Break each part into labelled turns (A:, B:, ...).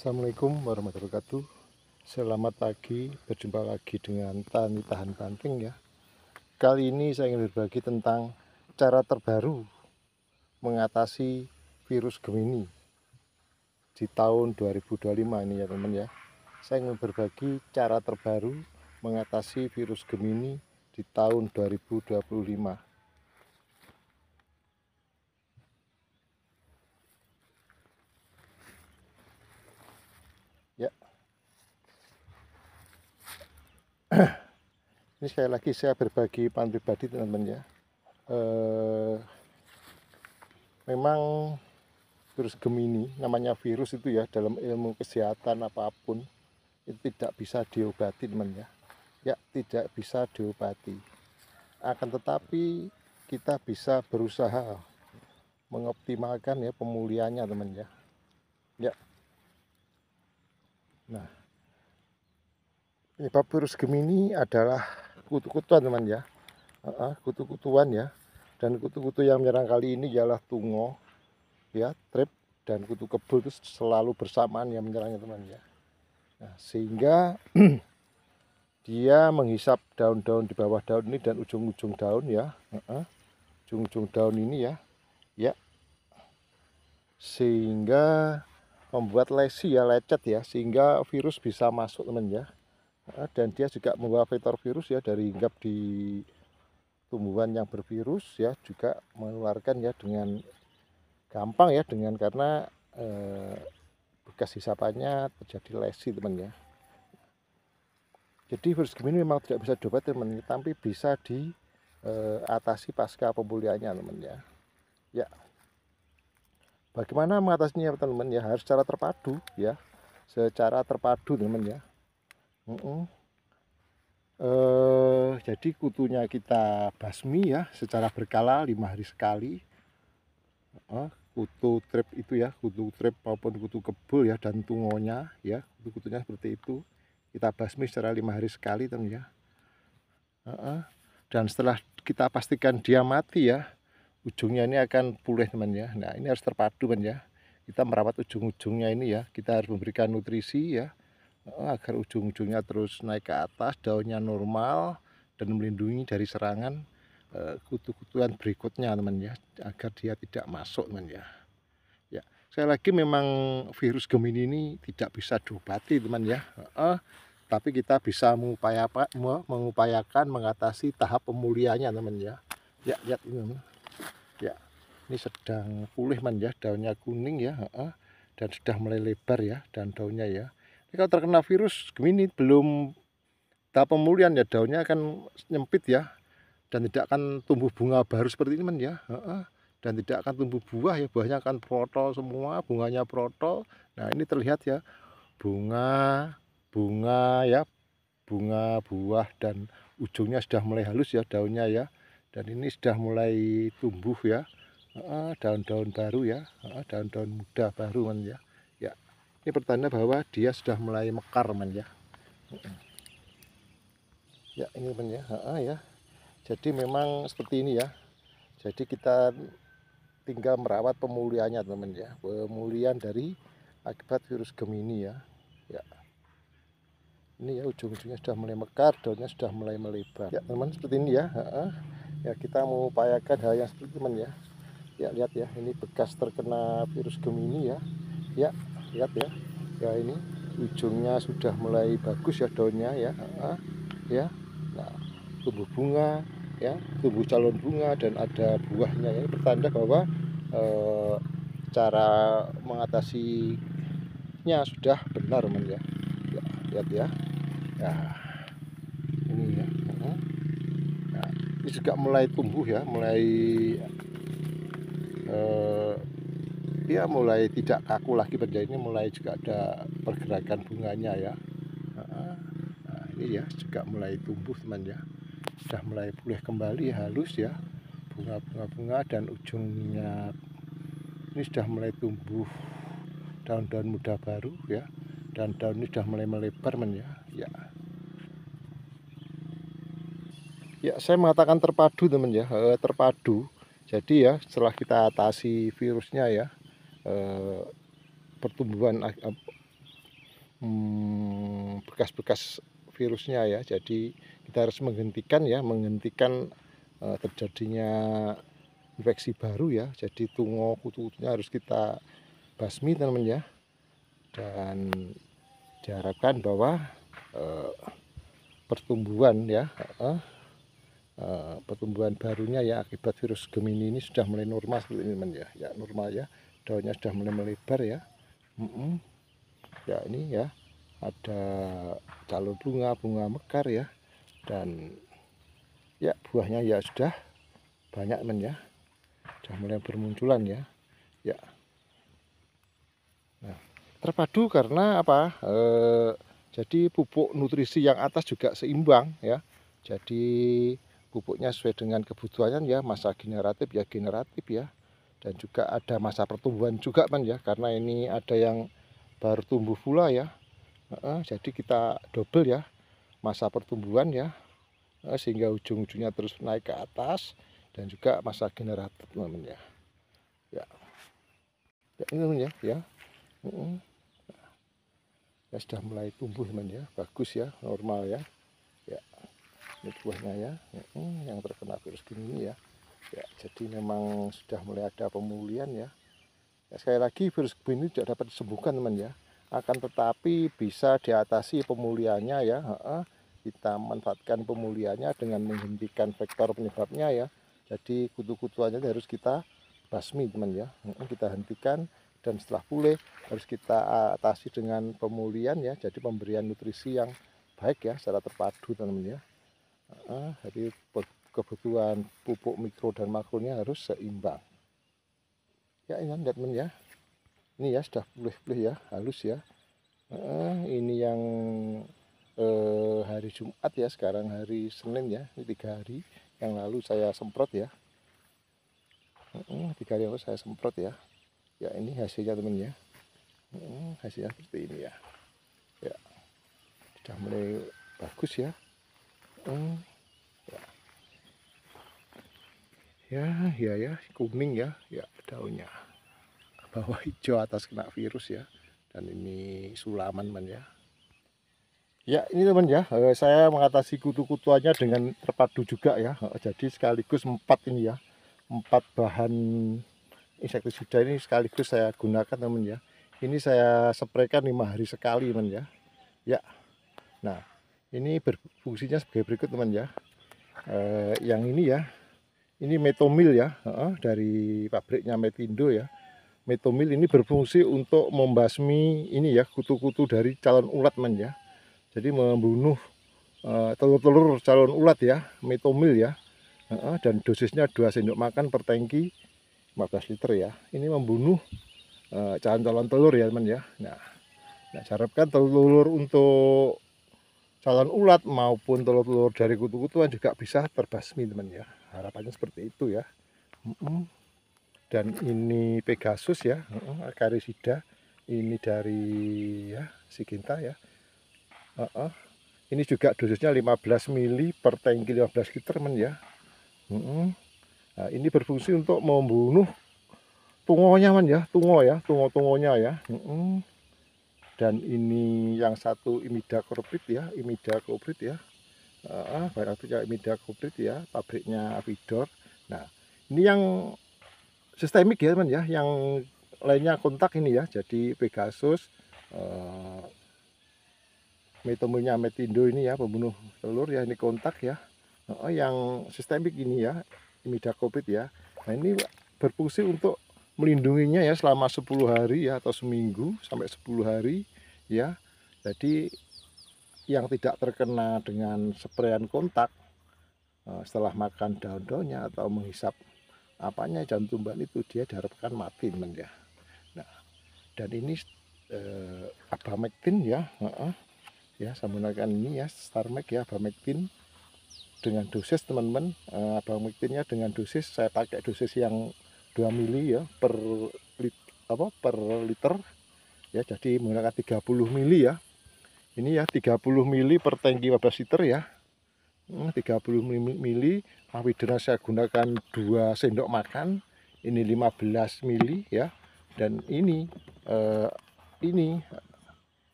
A: Assalamualaikum warahmatullahi wabarakatuh. Selamat pagi, berjumpa lagi dengan Tani Tahan Banting ya. Kali ini saya ingin berbagi tentang cara terbaru mengatasi virus Gemini di tahun 2025 ini ya teman ya. Saya ingin berbagi cara terbaru mengatasi virus Gemini di tahun 2025. Ya, ini sekali lagi saya berbagi pengalaman pribadi teman-teman ya. Memang virus Gemini, namanya virus itu ya, dalam ilmu kesehatan apapun itu tidak bisa diobati teman ya. Ya, tidak bisa diobati. Akan tetapi kita bisa berusaha mengoptimalkan ya pemulihannya teman ya. Ya. Nah, penyebab virus Gemini adalah kutu-kutuan teman ya. Kutu-kutuan ya. Dan kutu-kutu yang menyerang kali ini ialah tungo, ya, trip dan kutu kebul itu selalu bersamaan yang menyerangnya teman ya. Nah, sehingga dia menghisap daun-daun di bawah daun ini dan ujung-ujung daun ya, ujung-ujung daun ini ya, ya, sehingga membuat lesi ya, lecet ya, sehingga virus bisa masuk teman ya. Dan dia juga membawa vektor virus ya, dari hinggap di tumbuhan yang bervirus ya, juga menularkan ya dengan gampang ya, dengan karena bekas hisapannya terjadi lesi teman ya. Jadi virus Gemini memang tidak bisa diobati teman, tapi bisa diatasi pasca pemulihannya teman ya. Ya, bagaimana mengatasinya teman-teman ya, harus secara terpadu ya, secara terpadu teman ya. Jadi kutunya kita basmi ya secara berkala 5 hari sekali. Kutu trip itu ya, kutu trip maupun kutu kebul ya, dan tungonya ya, kutu-kutunya seperti itu kita basmi secara 5 hari sekali teman ya. Dan setelah kita pastikan dia mati ya, ujungnya ini akan pulih teman ya. Nah, ini harus terpadu teman ya, kita merawat ujung-ujungnya ini ya, kita harus memberikan nutrisi ya, agar ujung-ujungnya terus naik ke atas, daunnya normal dan melindungi dari serangan kutu-kutuan berikutnya teman ya, agar dia tidak masuk teman ya. Ya, sekali lagi memang virus Gemini ini tidak bisa diobati teman ya, tapi kita bisa mengupayakan mengatasi tahap pemulihannya teman ya. Ya, lihat ini teman. Ya, ini sedang pulih teman ya, daunnya kuning ya, dan sudah mulai lebar ya, dan daunnya ya. Ini kalau terkena virus Gemini belum tahap pemulihan ya, daunnya akan nyempit ya, dan tidak akan tumbuh bunga baru seperti ini teman ya, dan tidak akan tumbuh buah ya, buahnya akan protol semua, bunganya protol. Nah, ini terlihat ya, bunga ya, bunga, buah, dan ujungnya sudah mulai halus ya daunnya ya, dan ini sudah mulai tumbuh ya, daun-daun baru ya, daun-daun muda baru man ya. Ya, ini pertanda bahwa dia sudah mulai mekar man ya. Ya, ini man ya, ya. Jadi memang seperti ini ya. Jadi kita tinggal merawat pemulihannya teman ya, pemulihan dari akibat virus Gemini ya. Ya, ini ya, ujung-ujungnya sudah mulai mekar, daunnya sudah mulai melebar ya teman, seperti ini ya. Ya, kita mengupayakan hal yang seperti itu teman ya. Ya, lihat ya, ini bekas terkena virus Gemini ya. Ya, lihat ya, ya ini ujungnya sudah mulai bagus ya daunnya ya. Ya, nah, tumbuh bunga ya, tumbuh calon bunga dan ada buahnya ya. Ini pertanda bahwa cara mengatasinya sudah benar teman ya. Ya, lihat ya. Ya, ini ya. Nah, ini juga mulai tumbuh ya, mulai dia mulai tidak kaku lagi berjaya, ini mulai juga ada pergerakan bunganya ya. Nah, ini ya juga mulai tumbuh teman ya, sudah mulai pulih kembali halus ya, bunga-bunga dan ujungnya ini sudah mulai tumbuh daun-daun muda baru ya, dan daun ini sudah mulai melebar teman ya. Ya, saya mengatakan terpadu teman ya, terpadu. Jadi ya, setelah kita atasi virusnya ya, pertumbuhan bekas-bekas virusnya ya. Jadi kita harus menghentikan ya, terjadinya infeksi baru ya. Jadi tungo kutu-kutunya harus kita basmi teman-teman ya. Dan diharapkan bahwa pertumbuhan ya, pertumbuhan barunya ya akibat virus Gemini ini sudah mulai normal seperti ini teman ya. Ya normal ya, daunnya sudah mulai melebar ya. Ya ini ya, ada calon bunga mekar ya, dan ya buahnya ya sudah banyak teman ya, sudah mulai bermunculan ya. Ya, nah, terpadu karena apa? Jadi pupuk nutrisi yang atas juga seimbang ya. Jadi pupuknya sesuai dengan kebutuhannya ya, masa generatif ya, dan juga ada masa pertumbuhan juga kan ya, karena ini ada yang baru tumbuh pula ya. Jadi kita double ya masa pertumbuhan ya, sehingga ujung-ujungnya terus naik ke atas, dan juga masa generatif teman-teman ya. Ya, ya ini teman ya, ya. Ya sudah mulai tumbuh teman ya, bagus ya, normal ya. Ya, ini buahnya ya, yang terkena virus Gemini ya. Ya, jadi memang sudah mulai ada pemulihan ya. Ya, sekali lagi virus Gemini tidak dapat disembuhkan teman ya, akan tetapi bisa diatasi pemulihannya ya. Kita manfaatkan pemulihannya dengan menghentikan vektor penyebabnya ya. Jadi kutu-kutuannya harus kita basmi teman ya, kita hentikan, dan setelah pulih harus kita atasi dengan pemulihan ya. Jadi pemberian nutrisi yang baik ya secara terpadu teman-teman ya. Jadi kebutuhan pupuk mikro dan makronya harus seimbang. Ya ini teman-teman ya, ini ya sudah pulih-pulih ya, halus ya. Ini yang hari Jumat ya, sekarang hari Senin ya, ini 3 hari yang lalu saya semprot ya. 3 hari yang lalu saya semprot ya. Ya ini hasilnya teman ya. Hasilnya seperti ini ya. Ya sudah mulai bagus ya. Ya kuning ya, ya daunnya bawah hijau, atas kena virus ya. Dan ini sulaman teman ya. Ya ini teman ya, saya mengatasi kutu-kutuannya dengan terpadu juga ya. Jadi sekaligus 4 ini ya, 4 bahan insektisida ini sekaligus saya gunakan teman ya. Ini saya spraykan 5 hari sekali teman ya. Ya, nah ini berfungsinya sebagai berikut teman ya. Yang ini ya, ini Metomil ya, dari pabriknya Metindo ya. Metomil ini berfungsi untuk membasmi ini ya, kutu-kutu dari calon ulat teman ya. Jadi membunuh telur-telur calon ulat ya, Metomil ya. Dan dosisnya 2 sendok makan per tangki 15 liter ya. Ini membunuh calon-calon telur ya teman ya. Nah harapkan telur untuk calon ulat maupun telur-telur dari kutu-kutuan juga bisa terbasmi teman ya. Harapannya seperti itu ya. Dan ini Pegasus ya, Acarisida. Ini dari ya Siginta ya. Ini juga dosisnya 15 mili per tangki 15 liter teman ya. Nah, ini berfungsi untuk membunuh tungonya man ya, tungo-tungonya ya. Dan ini yang satu imidacloprid ya, barangnya imidacloprid ya, pabriknya Avidor. Nah, ini yang sistemik ya teman ya, yang lainnya kontak ini ya. Jadi Pegasus, Metomilnya Metindo ini ya, pembunuh telur ya, ini kontak ya. Yang sistemik ini ya, imidacloprid ya. Nah ini berfungsi untuk melindunginya ya selama 10 hari ya, atau seminggu sampai 10 hari ya. Jadi yang tidak terkena dengan sprayan kontak setelah makan daun-daunnya atau menghisap apanya jantumban itu, dia diharapkan mati teman ya. Nah, dan ini Abamectin ya, ya saya menggunakan ini ya, Starmax ya, Abamectin dengan dosis teman-teman. Abamectinnya dengan dosis saya pakai dosis yang 2 mili ya per liter ya, jadi menggunakan 30 mili ya. Ini ya 30 mili per tangki 15 liter ya. 30 mili. Avidora saya gunakan 2 sendok makan. Ini 15 mili ya. Dan ini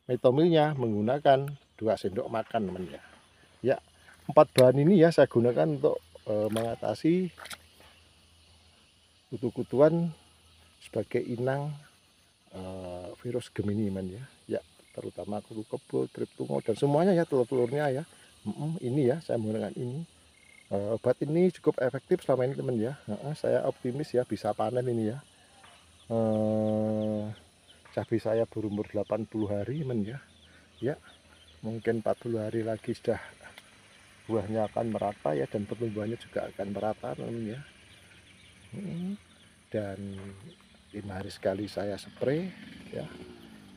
A: metomilnya menggunakan 2 sendok makan teman ya. Ya, 4 bahan ini ya saya gunakan untuk mengatasi kutu-kutuan sebagai inang virus Gemini teman ya. Ya, terutama kutu kebo, triptungo dan semuanya ya, telur-telurnya ya. Ini ya saya menggunakan ini. Obat ini cukup efektif selama ini teman ya. Saya optimis ya bisa panen ini ya. Cabai saya berumur 80 hari teman ya. Ya, mungkin 40 hari lagi sudah buahnya akan merata ya, dan pertumbuhannya juga akan merata teman ya. Dan 5 hari sekali saya spray ya,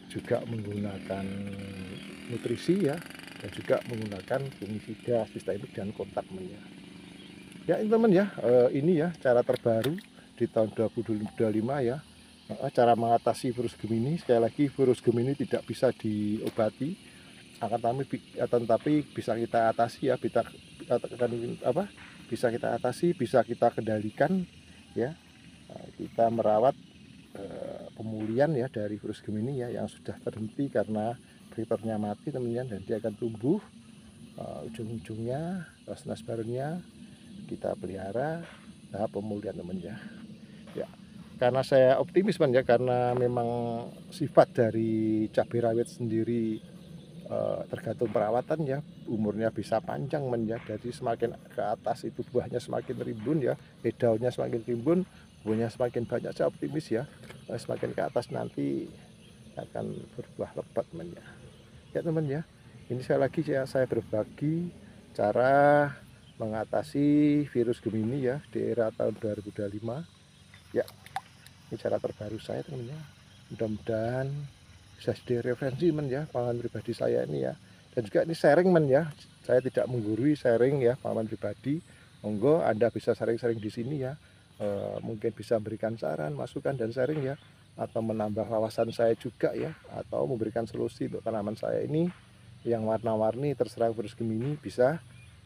A: juga menggunakan nutrisi ya, dan juga menggunakan fungisida sistemik dan kontak teman ya. Ya ini teman ya, ini ya cara terbaru di tahun 2025 ya. Cara mengatasi virus Gemini. Sekali lagi, virus Gemini tidak bisa diobati, tetapi bisa kita atasi ya, bisa kita atasi, bisa kita kendalikan ya. Kita merawat pemulihan ya dari virus Gemini ya, yang sudah terhenti karena breedernya mati teman-teman, dan dia akan tumbuh ujung-ujungnya nasbarnya kita pelihara tahap pemulihan teman ya. Ya, karena saya optimis teman ya, karena memang sifat dari cabai rawit sendiri tergantung perawatan ya, umurnya bisa panjang men ya. Jadi semakin ke atas itu buahnya semakin rimbun ya, daunnya semakin rimbun, buahnya semakin banyak. Saya optimis ya, semakin ke atas nanti akan berbuah lebat men ya. Ya teman ya, ini sekali lagi ya saya berbagi cara mengatasi virus Gemini ya di era tahun 2025 ya. Ini cara terbaru saya teman ya, mudah-mudahan bisa jadi referensi men ya pengalaman pribadi saya ini ya. Dan juga ini sharing men ya, saya tidak menggurui, sharing ya pengalaman pribadi. Monggo Anda bisa sharing-sharing di sini ya, mungkin bisa memberikan saran, masukan dan sharing ya, atau menambah wawasan saya juga ya, atau memberikan solusi untuk tanaman saya ini yang warna-warni terserang virus Gemini bisa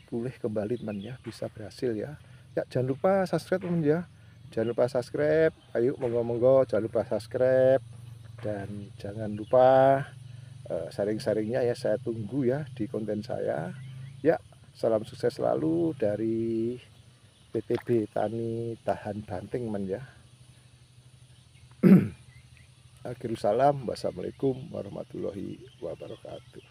A: pulih kembali teman ya, bisa berhasil ya. Ya jangan lupa subscribe teman ya, jangan lupa subscribe, ayo monggo-monggo jangan lupa subscribe, dan jangan lupa sharing-sharingnya ya, saya tunggu ya di konten saya ya. Salam sukses selalu dari PTB Tani Tahan Banting men ya. Akhirul salam, wassalamualaikum warahmatullahi wabarakatuh.